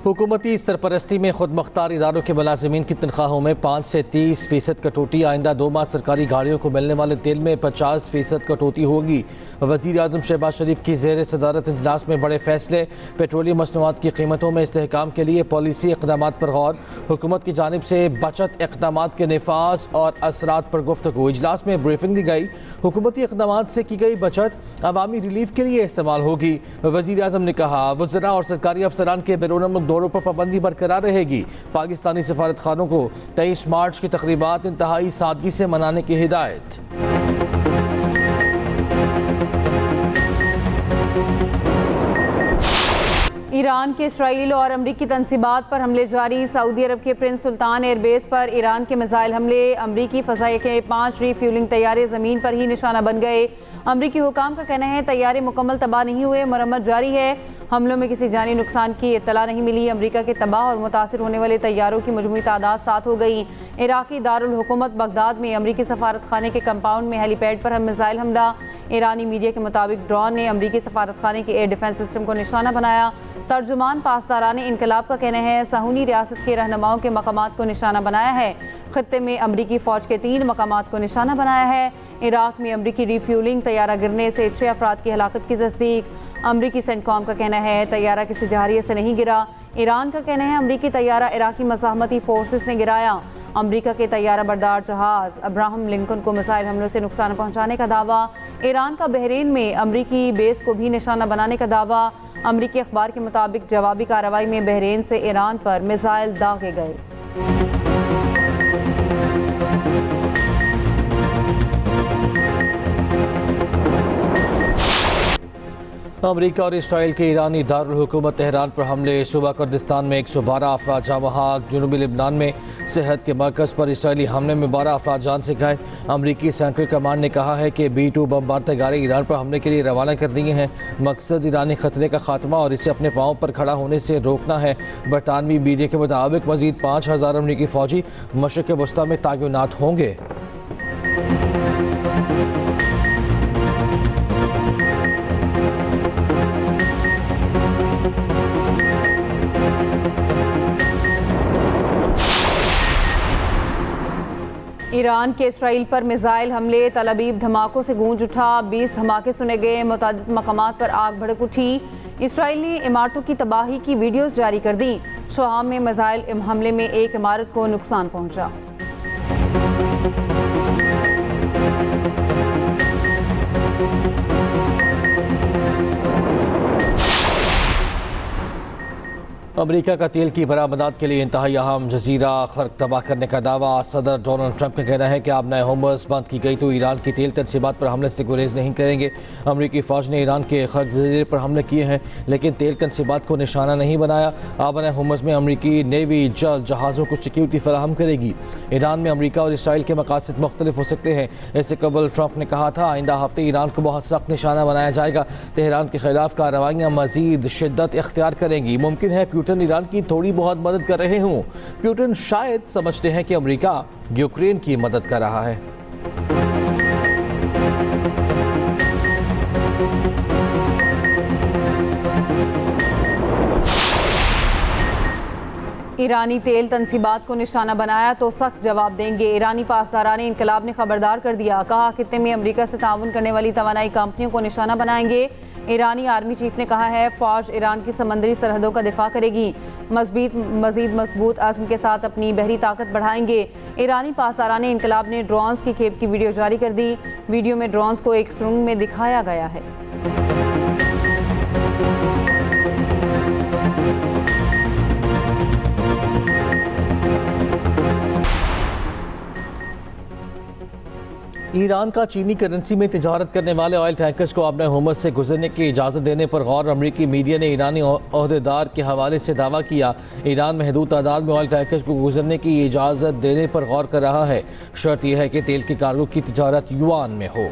हुकूमती सरपरस्ती में खुद मुख्तार इदारों के मुलाजिमीन की तनख्वाहों में 5 से 30% कटौती। आइंदा 2 माह सरकारी गाड़ियों को मिलने वाले तेल में 50% कटौती होगी। वज़ीर आज़म शहबाज शरीफ की ज़ेर सदारत इजलास में बड़े फैसले। पेट्रोलियम मसनूआत की कीमतों में इस्तेहकाम के लिए पॉलिसी इक़दाम पर गौर। हुकूमत की जानिब से बचत इक़दाम के निफाज और असरात पर गुफ्तगू। इजलास में ब्रीफिंग दी गई। हुकूमती इक़दाम से की गई बचत अवामी रिलीफ के लिए इस्तेमाल होगी। वज़ीर आज़म ने कहा, वज़रा और सरकारी अफसरान के बैरून मुल्क दौरों पर पाबंदी बरकरार रहेगी। पाकिस्तानी सफारत खानों को 23 मार्च की तकरीबात इंतहाई सादगी से मनाने की हिदायत। ईरान के इसराइल और अमरीकी तनसीबात पर हमले जारी। सऊदी अरब के प्रिंस सुल्तान एयरबेस पर ईरान के मिसाइल हमले। अमरीकी फ़ज़ाई के 5 रीफ्यूलिंग तैयारे ज़मीन पर ही निशाना बन गए। अमरीकी हुकाम का कहना है तैयारे मुकम्मल तबाह नहीं हुए, मरम्मत जारी है। हमलों में किसी जानी नुकसान की इत्तला नहीं मिली। अमरीका के तबाह और मुतासिर होने वाले तैयारों की मजमूई तादाद 7 हो गई। इराक़ी दारुल हुकूमत बगदाद में अमरीकी सफारत खाने के कंपाउंड में हेलीपैड पर हम मिसाइल हमला। ईरानी मीडिया के मुताबिक ड्रोन ने अमरीकी सफारत खाने के एयर डिफेंस सिस्टम को निशाना बनाया। तर्जुमान पासदारान इनकलाब का कहना है सहूनी रियासत के रहनुमाओं के मकामात को निशाना बनाया है। खत्ते में अमरीकी फ़ौज के 3 मकामात को निशाना बनाया है। इराक़ में अमरीकी रीफ्यूलिंग तैयारा गिरने से 6 अफराद की हलाकत की तस्दीक। अमरीकी सेंटकॉम का कहना है तैयारा किसी जहारिये से नहीं गिरा। ईरान का कहना है अमरीकी तैयारा इराक़ी मज़ाहमती फोर्सेस ने गिराया। अमरीका के तैयारा बरदार जहाज़ अब्राहम लिंकन को मिसाइल हमलों से नुकसान पहुँचाने का दावा। ईरान का बहरीन में अमरीकी बेस को भी निशाना बनाने का दावा। अमरीकी अखबार के मुताबिक जवाबी कार्रवाई में बहरीन से ईरान पर मिसाइल दागे गए। अमरीका और इसराइल के ईरानी दारुल हुकूमत तेहरान पर हमले। सूबा कुर्दिस्तान में 112 अफराद जाँ बहक। जुनूबी लिबनान में सेहत के मरकज़ पर इसराइली हमले में 12 अफराद जान से घायल। अमरीकी सेंट्रल कमांड ने कहा है कि B-2 बमबार तैयारे ईरान पर हमले के लिए रवाना कर दिए हैं। मकसद ईरानी खतरे का खात्मा और इसे अपने पाँव पर खड़ा होने से रोकना है। बरतानवी मीडिया के मुताबिक मज़ीद 5000 अमरीकी फ़ौजी मशरिक़ वस्ता में तैनात होंगे। ईरान के इसराइल पर मिसाइल हमले। तल अवीव धमाकों से गूंज उठा। 20 धमाके सुने गए। मुतादिद मकामात पर आग भड़क उठी। इसराइल ने इमारतों की तबाही की वीडियोस जारी कर दी। शुआम में मिसाइल हमले में एक इमारत को नुकसान पहुंचा। अमरीका का तेल की बरामदात के लिए इंतहाई अहम जजीरा खर्क तबाह करने का दावा। सदर डोनाल्ड ट्रंप का कहना है कि अब नए होमर्स बंद की गई तो ईरान की तेल तनसीबात पर हमले से गुरेज नहीं करेंगे। अमरीकी फ़ौज ने ईरान के खर्क जजीरे पर हमले किए हैं लेकिन तेल तनसीबात को निशाना नहीं बनाया। अब नए होमर्स में अमरीकी नेवी जल्द जहाज़ों को सिक्योरिटी फराहम करेगी। ईरान में अमरीका और इसराइल के मकासद मुख्तलिफ हो सकते हैं। इससे कबल ट्रंप ने कहा था आइंदा हफ्ते ईरान को बहुत सख्त निशाना बनाया जाएगा। तेहरान के खिलाफ कार्रवाइयाँ मजीद शिद्दत इख्तियार करेंगी। मुमकिन है प्यूटन ईरान की थोड़ी बहुत मदद कर रहे हों। प्यूटन शायद समझते हैं कि अमेरिका यूक्रेन की मदद कर रहा है। ईरानी तेल तनसीबात को निशाना बनाया तो सख्त जवाब देंगे। ईरानी पासदारान इनकलाब ने खबरदार कर दिया। कहा खित्ते में अमरीका से ताउन करने वाली तवानाई कंपनियों को निशाना बनाएंगे। ईरानी आर्मी चीफ ने कहा है फ़ौज ईरान की समंदरी सरहदों का दिफा करेगी। मज़ीद मजबूत आज़म के साथ अपनी बहरी ताकत बढ़ाएंगे। ईरानी पासदारान इनकलाब ने ड्रोन्स की खेप की वीडियो जारी कर दी। वीडियो में ड्रोन्स को एक सुरंग में दिखाया गया है। ईरान का चीनी करेंसी में तिजारत करने वाले ऑयल टैंकर्स को अपने हुकूमत से गुजरने की इजाज़त देने पर गौर। अमरीकी मीडिया ने ईरानी ओहदेदार के हवाले से दावा किया ईरान महदूद तादाद में ऑयल टैंकर्स को गुजरने की इजाज़त देने पर गौर कर रहा है। शर्त यह है कि तेल की कार्गो की तिजारत युआन में हो।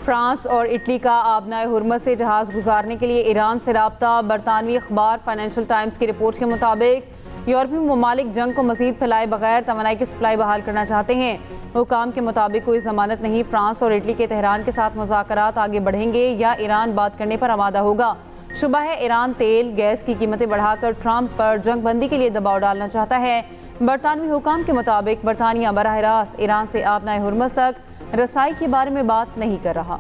फ्रांस और इटली का आबनाए हुर्मस से जहाज़ गुजारने के लिए ईरान से राब्ता। बरतानवी अखबार फाइनेंशियल टाइम्स की रिपोर्ट के मुताबिक यूरोपीय ममालिक जंग को मजीद फैलाए बगैर तवानाई की सप्लाई बहाल करना चाहते हैं। हुकाम के मुताबिक कोई जमानत नहीं फ्रांस और इटली के तेहरान के साथ मुज़ाकरात आगे बढ़ेंगे या ईरान बात करने पर आमादा होगा। शुबा है ईरान तेल गैस की कीमतें बढ़ाकर ट्रंप पर जंग बंदी के लिए दबाव डालना चाहता है। बरतानवी हुकाम के मुताबिक बरतानिया बराह रास्त ईरान से आबनाए हुर्मुज़ तक रसाई के बारे में बात नहीं कर रहा।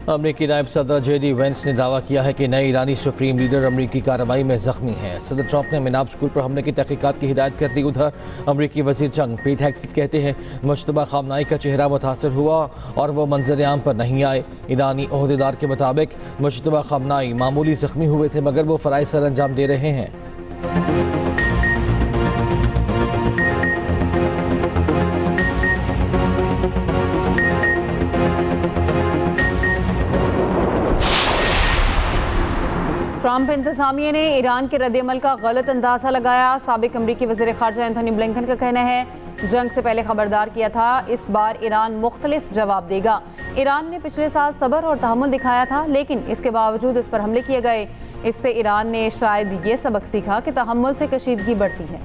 अमरीकी नायब सदर जेडी वेंस ने दावा किया है कि नए ईरानी सुप्रीम लीडर अमरीकी कार्रवाई में जख्मी है। सदर ट्रंप ने मिनाब स्कूल पर हमले की तहकीकात की हिदायत कर दी। उधर अमरीकी वजीर जंग पीट हेग्सेट कहते हैं मुश्तबा खामनाई का चेहरा मुतासर हुआ और वो मंजर आम पर नहीं आए। ईरानी ओहदेदार के मुताबिक मुश्तबा खामनाई मामूली जख्मी हुए थे मगर वो फ़राइज़ सर अंजाम दे रहे हैं। ट्रंप इंतजामिया ने ईरान के रद्द-ए-अमल का गलत अंदाज़ा लगाया। साबिक अमरीकी वज़ीर ख़ारजा एंथोनी ब्लिंकन का कहना है जंग से पहले खबरदार किया था, इस बार ईरान मुख्तलिफ जवाब देगा। ईरान ने पिछले साल सब्र और तहम्मुल दिखाया था लेकिन इसके बावजूद इस पर हमले किए गए। इससे ईरान ने शायद ये सबक सीखा कि तहम्मुल से कशीदगी बढ़ती है।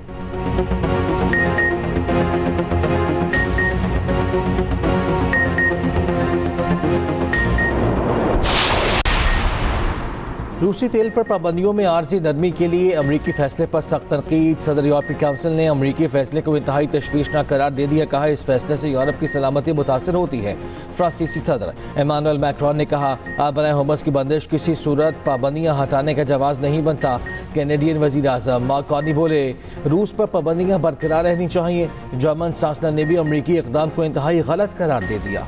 रूसी तेल पर पाबंदियों में आर्जी नरमी के लिए अमरीकी फैसले पर सख्त तनकीद। सदर यूरोपीय काउंसिल ने अमरीकी फैसले को इंतहाई तशवीशनाक करार दे दिया। कहा इस फैसले से यूरोप की सलामती मुतासर होती है। फ्रांसीसी सदर इमानुएल मैक्रोन ने कहा आबनाए हुर्मुज़ की बंदिश किसी सूरत पाबंदियाँ हटाने का जवाब नहीं बनता। कैनेडियन वजीर आज़म मार्क कार्नी बोले रूस पर पाबंदियाँ बरकरार रहनी चाहिए। जर्मन चांसलर ने भी अमरीकी इक़दाम को इंतहाई गलत करार दे दिया।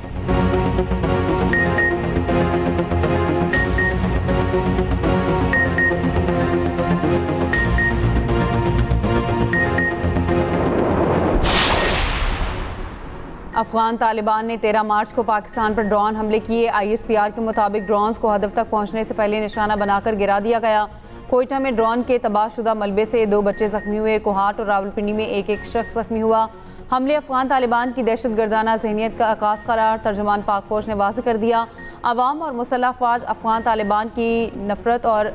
अफगान तालिबान ने 13 मार्च को पाकिस्तान पर ड्रोन हमले किए। ISPR के मुताबिक ड्रोन्स को हदफ तक पहुंचने से पहले निशाना बनाकर गिरा दिया गया। कोयटा में ड्रोन के तबाहशुदा मलबे से 2 बच्चे जख्मी हुए। कोहाट और रावलपिंडी में एक शख्स जख्मी हुआ। हमले अफगान तालिबान की दहशतगर्दाना जहनीत का आगाज़ करार तर्जुमान पाक फौज ने वाज़ेह कर दिया। अवाम और मुसल्लह फ़ौज अफगान तालिबान की नफरत और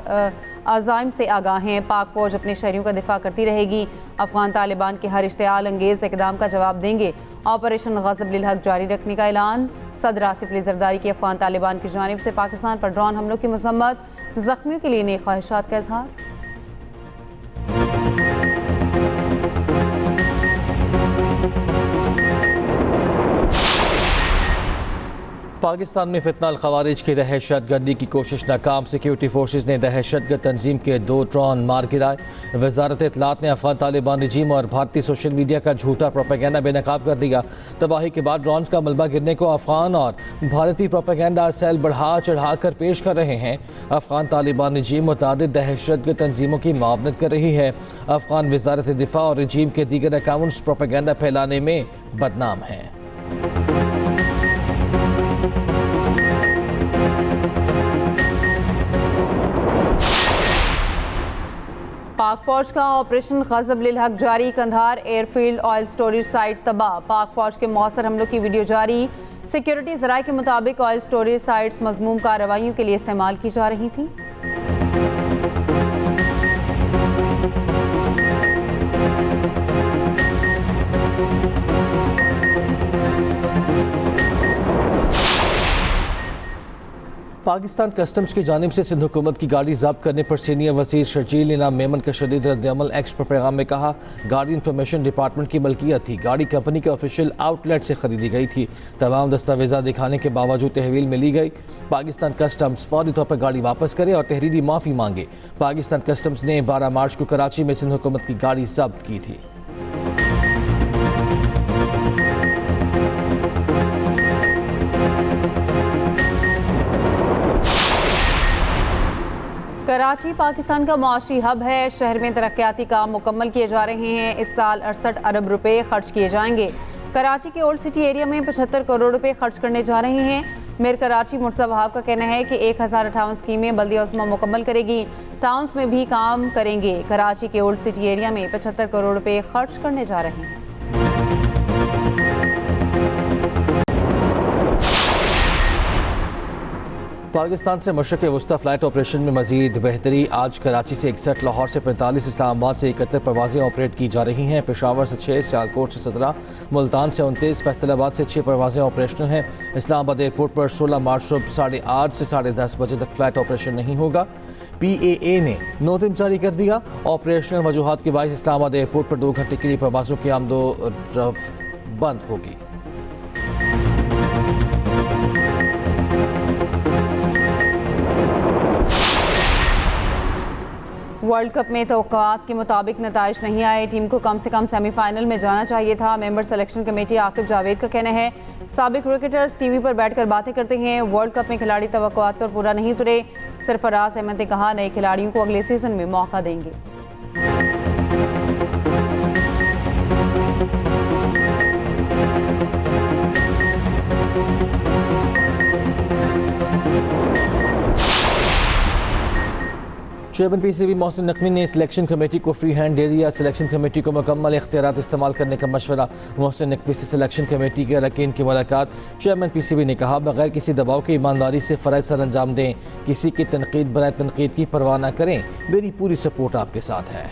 अज़ाइम से आगाह हैं। पाक फौज अपने शहरियों का दिफा करती रहेगी। अफगान तालिबान के हर इश्तियाल अंगेज़ इक़दाम का जवाब देंगे। ऑपरेशन ग़ज़ब लिल हक़ जारी रखने का ऐलान। सदर आसिफ अली ज़रदारी की अफगान तालिबान की जानिब से पाकिस्तान पर ड्रोन हमलों की मज़म्मत। ज़ख्मियों के लिए नेक ख्वाहिशात का इज़हार। पाकिस्तान में फितना ख़वारिज की दहशतगर्दी की कोशिश नाकाम। सिक्योरिटी फोर्सेस ने दहशतगर्द तंजीम के 2 ड्रोन मार गिराए। वजारत इत्तलात ने अफगान तालिबान रजीम और भारतीय सोशल मीडिया का झूठा प्रोपेगेंडा बेनकाब कर दिया। तबाही के बाद ड्रोन्स का मलबा गिरने को अफगान और भारतीय प्रोपेगेंडा सेल बढ़ा चढ़ा कर पेश कर रहे हैं। अफगान तालिबान रजीम मुतादिद दहशतगर्द तंजीमों की मुआवनत कर रही है। अफगान वजारत दिफा और रजीम के दीगर अकाउंट्स प्रोपेगेंडा फैलाने में बदनाम हैं। पाक फौज का ऑपरेशन ग़ज़ब लिल हक़ जारी। Kandahar airfield oil storage site तबाह। पाक फौज के मौसर हमलों की वीडियो जारी। सिक्योरिटी ज़राए के मुताबिक ऑयल स्टोरेज साइट्स मज़मूम कार्रवाइयों के लिए इस्तेमाल की जा रही थी। पाकिस्तान कस्टम्स की जानिब से सिंध हुकूमत की गाड़ी जब्त करने पर सीनियर वज़ीर शर्जील इनाम मेमन का शदीद रद्द-ए-अमल। एक्स पर पैगाम में कहा गाड़ी इंफॉर्मेशन डिपार्टमेंट की मलकियत थी। गाड़ी कंपनी के ऑफिशियल आउटलेट से खरीदी गई थी। तमाम दस्तावेजा दिखाने के बावजूद तहवील में ली गई। पाकिस्तान कस्टम्स फौरी तौर पर गाड़ी वापस करे और तहरीरी माफ़ी मांगे। पाकिस्तान कस्टम्स ने 12 मार्च को कराची में सिंध हुकूमत की गाड़ी जब्त की थी। कराची पाकिस्तान का मुआशी हब है। शहर में तरक्याती काम मुकम्मल किए जा रहे हैं। इस साल 68 अरब रुपए खर्च किए जाएंगे। कराची के ओल्ड सिटी एरिया में 75 करोड़ रुपए खर्च करने जा रहे हैं। मेयर कराची मुर्तज़ा वहाब का कहना है कि 1058 स्कीमें बल्दिया उस्मा मुकम्मल करेगी। टाउन्स में भी काम करेंगे। कराची के ओल्ड सिटी एरिया में 75 करोड़ रुपए खर्च करने जा रहे हैं। पाकिस्तान से मशरक़ वस्ता फ़्लाइट ऑपरेशन में मज़ीद बेहतरी। आज कराची से 61, लाहौर से 45, इस्लामाबाद से 71 परवाज़ें ऑपरेट की जा रही हैं। पेशावर से 6, सियालकोट से 17, मुल्तान से 29, फैसलाबाद से 6 परवाज़ें ऑपरेशनल हैं। इस्लामाबाद एयरपोर्ट पर 16 मार्च सुबह 8:30 से 10:30 बजे तक फ़्लाइट ऑपरेशन नहीं होगा। PAA ने नोटिस जारी कर दिया। ऑपरेशनल वजूहात के बायस इस्लामाबाद एयरपोर्ट पर 2 घंटे के लिए परवाज़ों की आमदोरफ्त बंद होगी। वर्ल्ड कप में तवक्कुआत के मुताबिक नताइज नहीं आए। टीम को कम से कम सेमीफाइनल में जाना चाहिए था। Member selection committee Aqib Javed का कहना है, साबिक क्रिकेटर्स टीवी पर बैठकर बातें करते हैं, वर्ल्ड कप में खिलाड़ी तवक्कुआत पर पूरा नहीं उतरे। सरफराज अहमद ने कहा, नए खिलाड़ियों को अगले सीजन में मौका देंगे। चेयरमैन PCB मोहसिन नकवी ने सिलेक्शन कमेटी को फ्री हैंड दे दिया। सिलेक्शन कमेटी को मुकम्मल इख्तियारात इस्तेमाल करने का मशवरा। मोहसिन नकवी से सिलेक्शन कमेटी के अरकान की मुलाकात। चेयरमैन PCB ने कहा, बगैर किसी दबाव के ईमानदारी से फ़राइज़ सर अंजाम दें। किसी की तनकीद बनाए तनकीद की परवाह न करें। मेरी पूरी सपोर्ट आपके साथ है।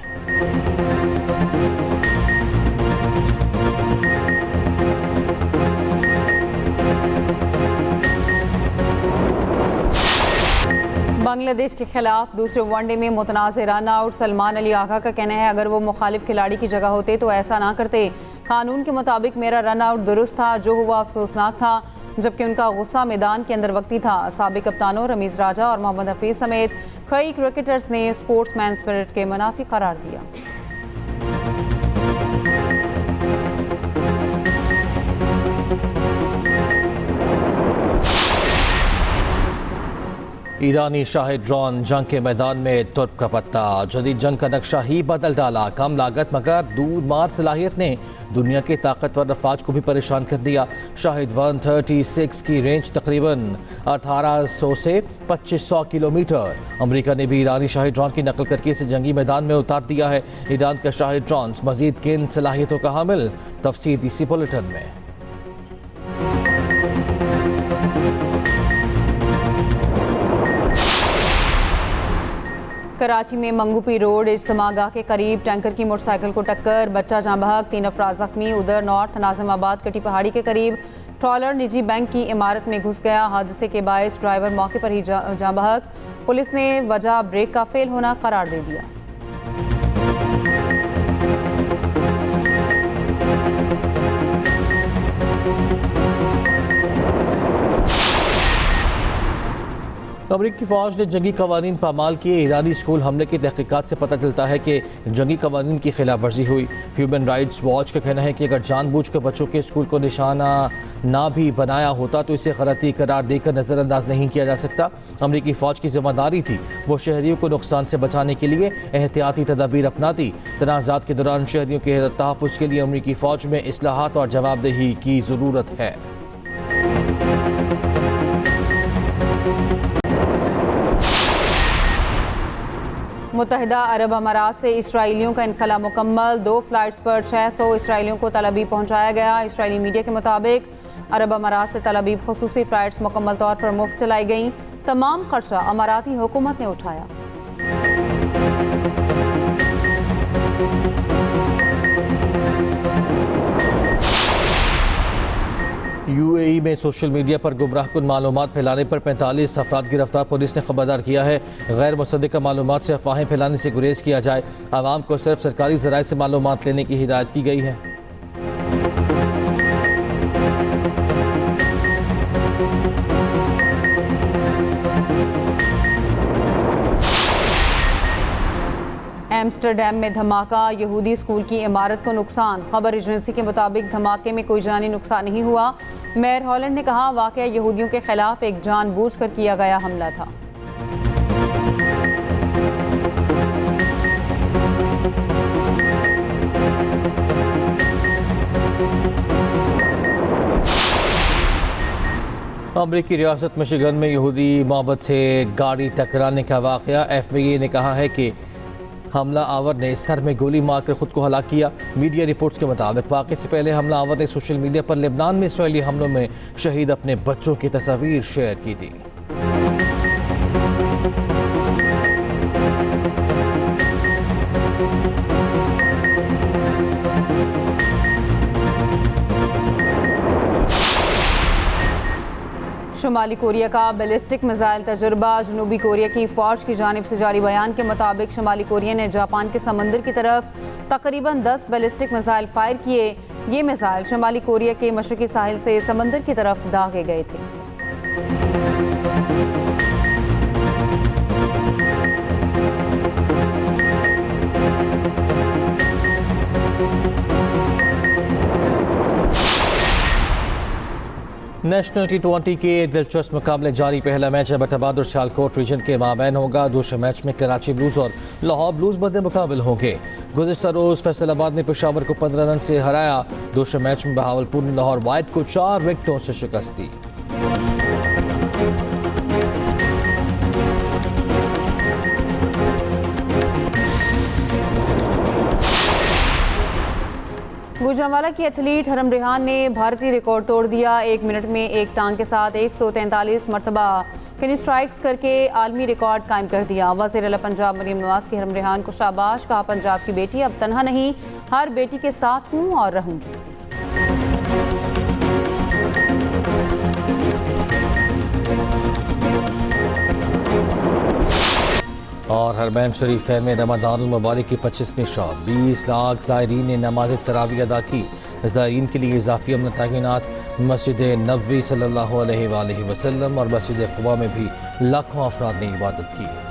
बांग्लादेश के खिलाफ दूसरे वनडे में मुतनाज़ रन आउट। सलमान अली आगा का कहना है, अगर वो मुखालिफ खिलाड़ी की जगह होते तो ऐसा ना करते। कानून के मुताबिक मेरा रन आउट दुरुस्त था, जो हुआ अफसोसनाक था, जबकि उनका गुस्सा मैदान के अंदर वक्ती था। साबिक कप्तानों रमीज़ राजा और मोहम्मद हफीज़ समेत कई क्रिकेटर्स ने स्पोर्ट्समैन स्पिरिट के मुनाफी करार दिया। ईरानी शाही ड्रोन जंग के मैदान में तुर्क का पत्ता। जदीद जंग का नक्शा ही बदल डाला। कम लागत मगर दूर मार सलाहियत ने दुनिया के ताकतवर अफवाज को भी परेशान कर दिया। शाहिद 136 की रेंज तकरीबन 1800 से 2500 किलोमीटर। अमेरिका ने भी ईरानी शाही ड्रोन की नकल करके इसे जंगी मैदान में उतार दिया है। ईरान का शाही ड्रोन मजीद किन सलाहियतों का हामिल, तफसील इसी बुलेटिन में। कराची में मंगूपी रोड इज्तिमागाह के करीब टैंकर की मोटरसाइकिल को टक्कर, बच्चा जाँ बहक, 3 अफराद जख्मी। उधर नॉर्थ नाजिमाबाद कटी पहाड़ी के करीब ट्रॉलर निजी बैंक की इमारत में घुस गया। हादसे के बायस ड्राइवर मौके पर ही जाँ बहक। पुलिस ने वजह ब्रेक का फेल होना करार दे दिया। अमरीकी फ़ौज ने जंगी कवानीन पामाल किए। ईरानी स्कूल हमले की तहकीकात से पता चलता है कि जंगी कवानीन की खिलाफ वर्जी हुई। ह्यूमन राइट्स वॉच का कहना है कि अगर जानबूझकर बच्चों के स्कूल को निशाना ना भी बनाया होता तो इसे गलती करार देकर नज़रअंदाज नहीं किया जा सकता। अमरीकी फ़ौज की जिम्मेदारी थी वो शहरियों को नुकसान से बचाने के लिए एहतियाती तदाबीर अपनाती। तनाज़ात के दौरान शहरियों के तहफ़्फ़ुज़ के लिए अमरीकी फ़ौज में इस्लाहात और जवाबदेही की ज़रूरत है। मुत्तहिदा अरब अमारात से इसराइलियों का इनखला मुकम्मल। 2 फ्लाइट्स पर 600 इसराइलियों को तल अबीब पहुँचाया गया। इसराइली मीडिया के मुताबिक अरब अमारात से तल अबीब खुसूसी फ्लाइट्स मुकम्मल तौर पर मुफ्त चलाई गईं। तमाम खर्चा अमाराती हुकूमत ने उठाया। UAE में सोशल मीडिया पर गुमराहकुन मालूमात फैलाने पर 45 अफराद गिरफ्तार। पुलिस ने खबरदार किया है, गैर मुसद्दिक़ा मालूमात से अफवाहें फैलाने से गुरेज किया जाए। आवाम को सिर्फ सरकारी ज़राए से मालूमात लेने की हिदायत की गई है। एम्स्टरडैम में धमाका, यहूदी स्कूल की इमारत को नुकसान। खबर एजेंसी के मुताबिक धमाके में कोई जानी नुकसान नहीं हुआ। मेयर हॉलैंड ने कहा, वाकया यहूदियों के खिलाफ एक जानबूझकर किया गया हमला था। अमरीकी रियासत मिशिगन में यहूदी माबद से गाड़ी टकराने का वाकया। FBI ने कहा है कि हमला आवर ने सर में गोली मारकर खुद को हलाक किया। मीडिया रिपोर्ट्स के मुताबिक वाक़े से पहले हमला आवर ने सोशल मीडिया पर लेबनान में इसराइली हमलों में शहीद अपने बच्चों की तस्वीर शेयर की थी। शुमाली कोरिया का बैलिस्टिक मिसाइल तजुर्बा। जनूबी कोरिया की फ़ौज की जानिब से जारी बयान के मुताबिक शुमाली कोरिया ने जापान के समंदर की तरफ तकरीबन 10 बैलिस्टिक मिसाइल फायर किए। ये मिसाइल शुमाली कोरिया के मशरकी साहिल से समंदर की तरफ दागे गए थे। नेशनल T20 के दिलचस्प मुकाबले जारी। पहला मैच अहमदाबाद और सियालकोट रीजन के माबैन होगा। दूसरे मैच में कराची ब्लूज और लाहौर ब्लूज मद्दे मुकाबल होंगे। गुज़िश्ता रोज़ फैसलाबाद ने पेशावर को 15 रन से हराया। दूसरे मैच में बहावलपुर ने लाहौर वाइट को 4 विकेटों से शिकस्त दी। गुजरांवाला की एथलीट हरम रेहान ने भारतीय रिकॉर्ड तोड़ दिया। 1 मिनट में एक टांग के साथ 143 मरतबा किनी स्ट्राइक्स करके आलमी रिकॉर्ड कायम कर दिया। वज़ीर आला पंजाब मरीम नवाज की हरम रेहान को शाबाश, कहा पंजाब की बेटी अब तन्हा नहीं, हर बेटी के साथ हूँ और रहूँगी। और हरमैन शरीफ में रमज़ानुल मुबारक की 25वीं शब 20 लाख ज़ायरीन ने नमाज तरावी अदा की। ज़ायरीन के लिए इजाफी अमन तैनात। मस्जिद नबवी सल्लल्लाहु अलैहि वसल्लम और मस्जिद क़ुबा में भी लाखों अफराद ने इबादत की।